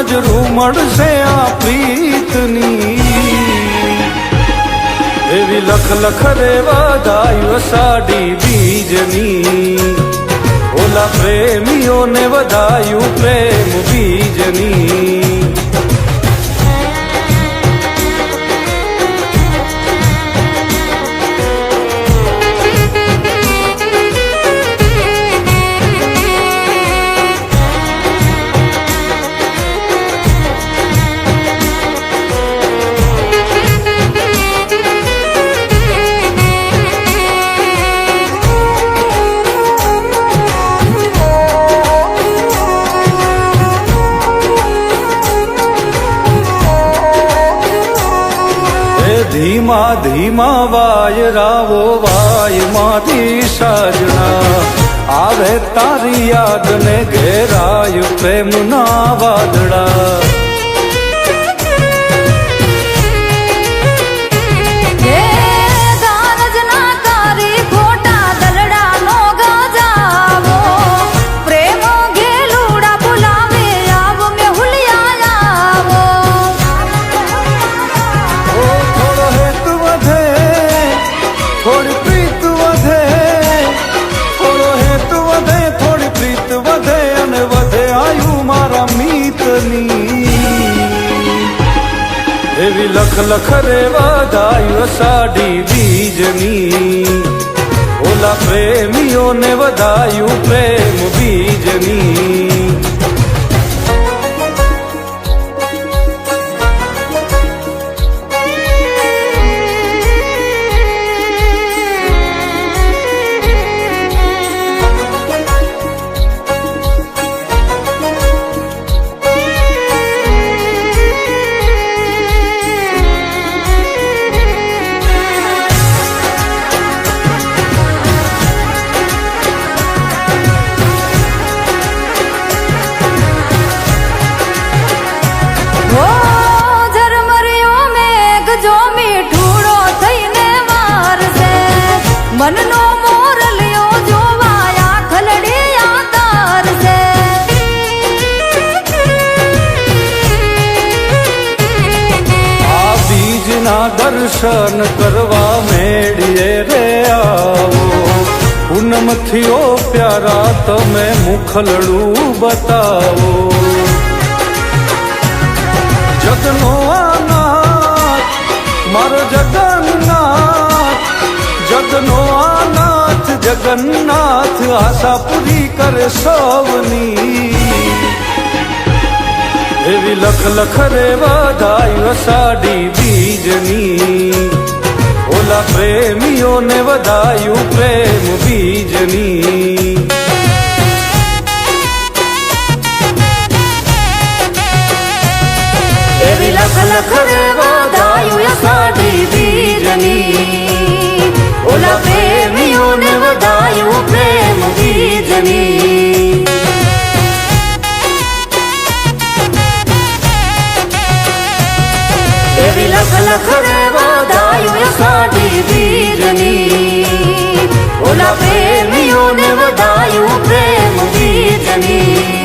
હાજરું મળશે આ પ્રીતની એવી લખ લખ રે વધાયું અષાઢી બીજની ઓલા પ્રેમીઓને વધાયું પ્રેમ બીજની ધીમા ધીમા વાયરાવો વાયમાંથી સાજણા આવે તારી યાદ ને ઘેરાય પ્રેમના વાદળા એવી લખ લખ રે વધાયું અષાઢી બીજની ઓલા પ્રેમીઓને વધાયું પ્રેમ બીજની મનનો મોરલિયો જોવાયા ખલડિયા તારસે આ બીજના દર્શન કરવા મેળીએ રે આવો પૂનમથી ઓ પ્યારા તમે મુખલડું બતાવો જગનો આનાથ મારો જગન્નાથ જગનો આનાથ જગન્નાથ આશા પૂરી કરે સૌની એવી લખ લખ રે વધાયું અષાઢી બીજની ઓલા પ્રેમીઓને વધાયું પ્રેમ બીજની એવી લખ લખ રે વધાયું અષાઢી બીજની ઓલા પ્રેમીઓને વધાયું પ્રેમ બીજની એવી લખ લખ રે વધાયું અષાઢી બીજની ઓલા પ્રેમીઓને વધાયું પ્રેમ બીજની